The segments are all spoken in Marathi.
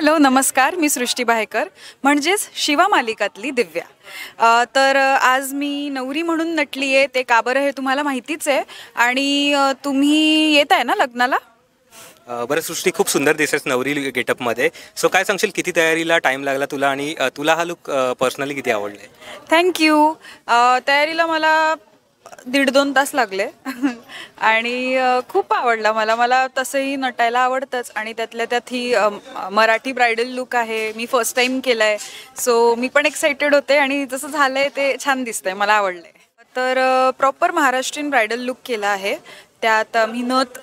हॅलो नमस्कार, मी सृष्टी बाहेकर म्हणजेच शिवा मालिकातली दिव्या. तर आज मी नवरी म्हणून नटली आहे. ते का बरं हे तुम्हाला माहितीच आहे. आणि तुम्ही येत आहे ना लग्नाला? बरं सृष्टी, खूप सुंदर दिसतेस नवरी गेटअपमध्ये. सो काय सांगशील, किती तयारीला टाईम लागला तुला आणि तुला हा लुक पर्सनली किती आवडले? थँक्यू. तयारीला मला 1.5-2 तास लागले आणि खूप आवडला मला. मला तसंही नटायला आवडतंच आणि त्यातल्या त्यात ही मराठी ब्रायडल लुक आहे. मी फर्स्ट टाईम केला आहे. सो मी पण एक्सायटेड होते आणि जसं झालं आहे ते छान दिसतंय, मला आवडलं आहे. तर प्रॉपर महाराष्ट्रीयन ब्रायडल लुक केला आहे. त्यात मी नथ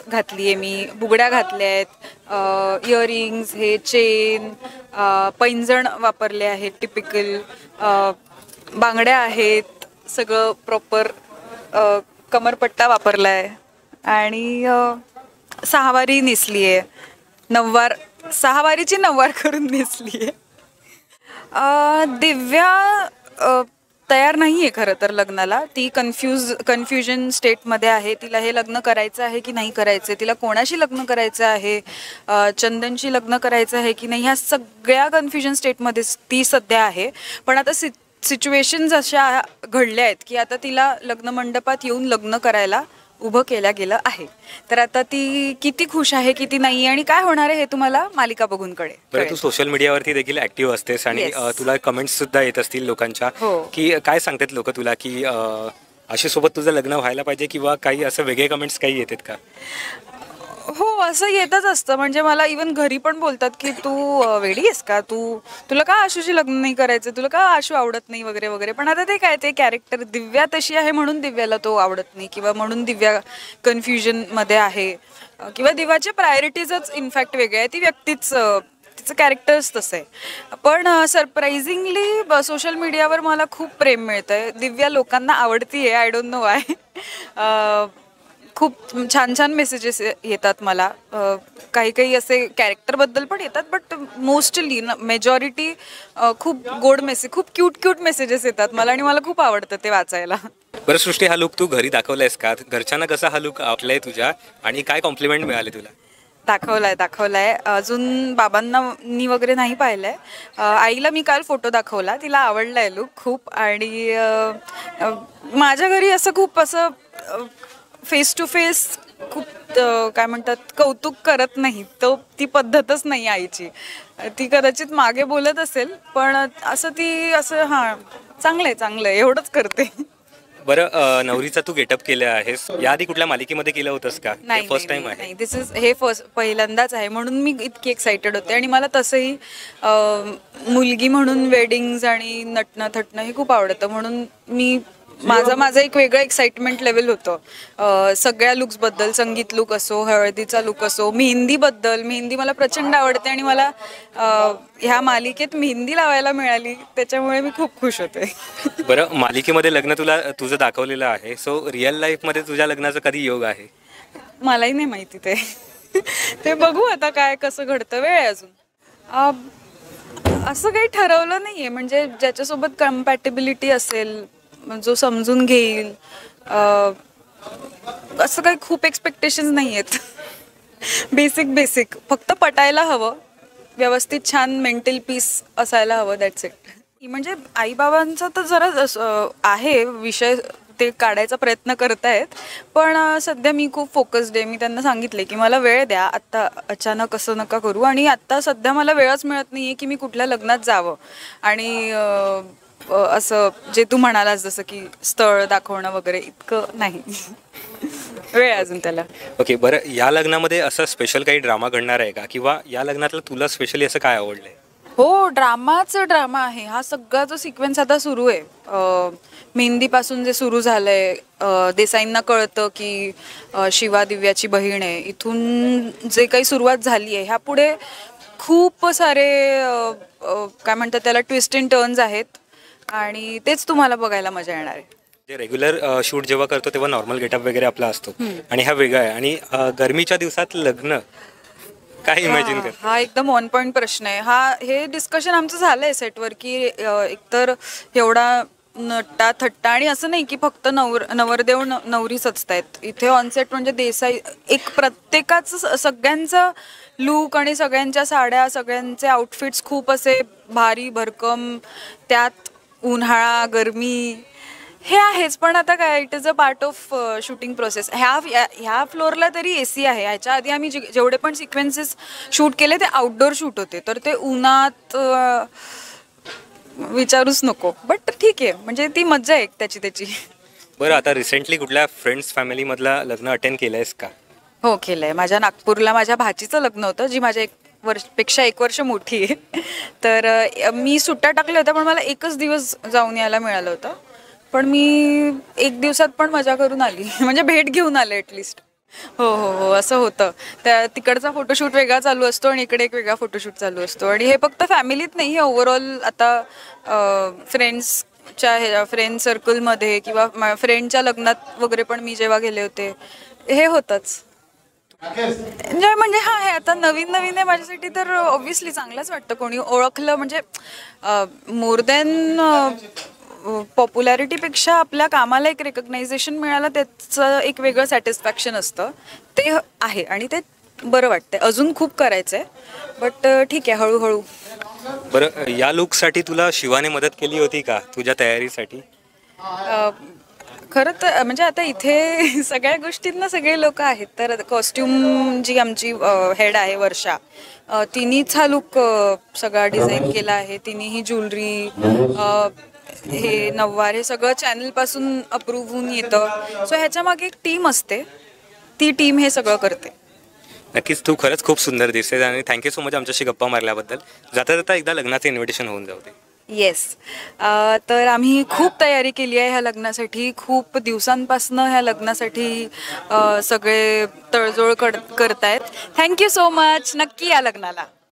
घातली आहे, मी बुगड्या घातल्या आहेत, इयरिंग्स, हे चेन, पैंजण वापरले आहेत टिपिकल, बांगड्या आहेत, सगळं प्रॉपर कमरपट्टा वापरला आहे आणि सहावारी नेसली आहे. सहावारीची नववार करून नेसली आहे. दिव्या तयार नाही आहे खरं तर लग्नाला. ती कन्फ्युजन स्टेटमध्ये आहे. तिला हे लग्न करायचं आहे की नाही करायचं आहे, तिला कोणाशी लग्न करायचं आहे, चंदनशी लग्न करायचं आहे की नाही, ह्या सगळ्या कन्फ्युजन स्टेटमध्ये ती सध्या आहे. पण आता सिच्युएशन्स अशा घडल्या आहेत की आता तिला लग्न मंडपात येऊन लग्न करायला उभं केलं गेलं आहे. तर आता ती किती खुश आहे किती नाही आणि काय होणार आहे हे तुम्हाला मालिका बघून कळेल. तू सोशल मीडियावरती देखील ऍक्टिव्ह असतेस आणि तुला कमेंट्स सुद्धा येत असतील लोकांच्या, की काय सांगतात लोक तुला की अशा सोबत तुझं लग्न व्हायला पाहिजे किंवा काही असं वेगळे कमेंट्स काही येतात का? हो, असं येतच असतं. म्हणजे मला इवन घरी पण बोलतात की तू वेडी आहेस का, तुला का आशूशी लग्न नाही करायचं, तुला का आशू आवडत नाही वगैरे वगैरे. पण आता ते काय, ते कॅरेक्टर दिव्या तशी आहे म्हणून दिव्याला तो आवडत नाही किंवा म्हणून दिव्या कन्फ्युजनमध्ये आहे किंवा दिव्याचे प्रायोरिटीजच इनफॅक्ट वेगळे आहे. ती व्यक्तीच, तिचं कॅरेक्टर्स तसं आहे. पण सरप्रायझिंगली सोशल मीडियावर मला खूप प्रेम मिळतं आहे. दिव्या लोकांना आवडती आहे, आय डोंट नो वाय. खूप छान छान मेसेजेस येतात मला. काही असे कॅरेक्टरबद्दल पण येतात, बट मोस्टली मेजॉरिटी खूप गोड खूप क्यूट मेसेजेस येतात मला आणि मला खूप आवडतं ते वाचायला. बरं सृष्टी, हा लुक तू घरी दाखवलायस का? घरच्यांना कसा हा लुक आवडलाय तुझ्या आणि काय कॉम्प्लिमेंट मिळाले तुला? दाखवलाय. अजून बाबांना वगैरे नाही पाहिलंय. आईला मी काल फोटो दाखवला, तिला आवडलाय लुक खूप. आणि माझ्या घरी असं खूप असं फेस टू फेस खूप काय म्हणतात कौतुक करत नाही. ती पद्धतच नाही आईची. ती कदाचित मागे बोलत असेल, पण असं ती असं चांगलंय एवढंच करते. बरं, नवरीचा तू गेटअप केलं आहेस, याआधी कुठल्या मालिकेमध्ये केलं होतंस का? नाही, फर्स्ट टाइम आहे? हे पहिल्यांदाच आहे म्हणून मी इतकी एक्सायटेड होते. आणि मला तसंही मुलगी म्हणून वेडिंग्ज आणि नटणं थटणं हे खूप आवडतं, म्हणून मी माझं एक वेगळं एक्साइटमेंट लेवल होतं सगळ्या लुक्सबद्दल. संगीत लुक असो, हळदीचा लुक असो, मेहंदी मला प्रचंड आवडते आणि मला ह्या मालिकेत मेहंदी लावायला मिळाली, त्याच्यामुळे मी खूप खुश होते. बरं, मालिकेमध्ये लग्न तुझं दाखवलेलं आहे, सो रिअल लाईफमध्ये तुझ्या लग्नाचा कधी योग आहे? मलाही नाही माहिती ते बघू आता काय कसं घडतं, वेळ आहे अजून. असं काही ठरवलं नाहीये. म्हणजे ज्याच्यासोबत कम्पॅटेबिलिटी असेल, जो समजून घेईल, असं काही खूप एक्सपेक्टेशन्स नाही आहेत. बेसिक फक्त पटायला हवं, व्यवस्थित छान मेंटल पीस असायला हवं, दॅट्स इट. म्हणजे आईबाबांचा तर जरा आहे विषय, ते काढायचा प्रयत्न करत आहेत. पण सध्या मी खूप फोकस्ड आहे. मी त्यांना सांगितले की मला वेळ द्या, आत्ता अचानक असं नका करू. आणि आत्ता सध्या मला वेळच मिळत नाही आहे की मी कुठल्या लग्नात जावं आणि असं जे तू म्हणालास जसं की स्थळ दाखवणं वगैरे, इतकं नाही. वेळ अजून त्याला. ओके, बरं, या लग्नामध्ये असं स्पेशल काही ड्रामा घडणार आहे का, किंवा या लग्नातलं तुला स्पेशली असं काय आवडलंय? हो, ड्रामा आहे. हा सगळा जो सिक्वेन्स आता सुरू आहे, मेहंदीपासून जे सुरू झालंय, देसाईंना कळतं की शिवा दिव्याची बहीण आहे, इथून जे काही सुरुवात झाली आहे, ह्या पुढे खूप सारे काय म्हणतात त्याला ट्विस्ट अँड टर्न्स आहेत आणि तेच तुम्हाला बघायला मजा येणार आहे. जे रेग्युलर शूट जेव्हा करतो तेव्हा नॉर्मल गेटअप वगैरे आपला असतो आणि हा वेगळा आहे, आणि गरमीच्या दिवसात लग्न, काय इमॅजिन कर? हा एकदम ऑन पॉइंट प्रश्न आहे. हे डिस्कशन आमचं झालंय सेटवर की एकतर एवढा नट्टा थट्टा, आणि असं नाही की फक्त नवरदेव नवरी सजतायत इथे ऑनसेट. म्हणजे देसाई एक प्रत्येकाचं सगळ्यांचं लूक आणि सगळ्यांच्या साड्या, सगळ्यांचे आउटफिट्स खूप असे भारी भरकम, त्यात उन्हाळा गरमी हे आहेच. पण आता काय, it is a part of shooting process. ह्या फ्लोअरला तरी AC आहे. ह्याच्या आधी आम्ही जेवढे पण सिक्वेन्सेस शूट केले ते आउटडोर शूट होते, तर ते उन्हात विचारूच नको. बट ठीक आहे, म्हणजे ती मज्जा आहे त्याची. बरं, आता रिसेंटली कुठल्या फ्रेंड्स फॅमिलीमधला लग्न अटेंड केलंयस का? हो, केलंय. माझ्या नागपूरला माझ्या भाचीचं लग्न होतं, जी माझ्या 1 वर्ष मोठी आहे. तर मी सुट्ट्या टाकल्या होत्या, पण मला 1च दिवस जाऊन यायला मिळालं होतं. पण मी 1 दिवसात पण मजा करून आली. म्हणजे भेट घेऊन आले ॲटलिस्ट. हो, असं होतं. त्या तिकडचा फोटोशूट वेगळा चालू असतो आणि इकडे एक वेगळा फोटोशूट चालू असतो. आणि हे फक्त फॅमिलीत नाही, हे ओव्हरऑल आता फ्रेंड सर्कलमध्ये किंवा फ्रेंडच्या लग्नात वगैरे पण मी जेव्हा गेले होते, हे होतंच. एन्जॉय म्हणजे हे आता नवीन आहे माझ्यासाठी, तर ऑब्व्हियसली चांगलंच वाटतं. कोणी ओळखलं म्हणजे मोर दॅन पॉप्युलॅरिटीपेक्षा आपल्या कामाला एक रेकग्नायझेशन मिळालं, त्याचं एक वेगळं सॅटिस्फॅक्शन असतं. ते आहे आणि ते बरं वाटतंय. अजून खूप करायचं आहे, बट ठीक आहे, हळूहळू. बरं, या लुकसाठी तुला शिवाने मदत केली होती का तुझ्या तयारीसाठी? खरं तर म्हणजे आता इथे सगळ्या गोष्टींना सगळे लोक आहेत. तर कॉस्ट्युम जी आमची हेड आहे वर्षा, तिनीच हा लुक सगळा डिझाईन केला आहे. तिने ही ज्वेलरी, हे नऊवार, हे सगळं चॅनलपासून अप्रूव्ह होऊन येतं. सो ह्याच्या मागे एक टीम असते, ती टीम हे सगळं करते. नक्कीच, तू खरंच खूप सुंदर दिसतेस आणि थँक्यू सो मच आमच्याशी गप्पा मारल्याबद्दल. जाता एकदा लग्नाचं इन्व्हिटेशन होऊन जाऊ दे. येस. तर आम्ही खूप तयारी केली आहे ह्या लग्नासाठी. खूप दिवसांपासनं ह्या लग्नासाठी सगळे तळजोळ करतायत. Thank you so much. नक्की या लग्नाला.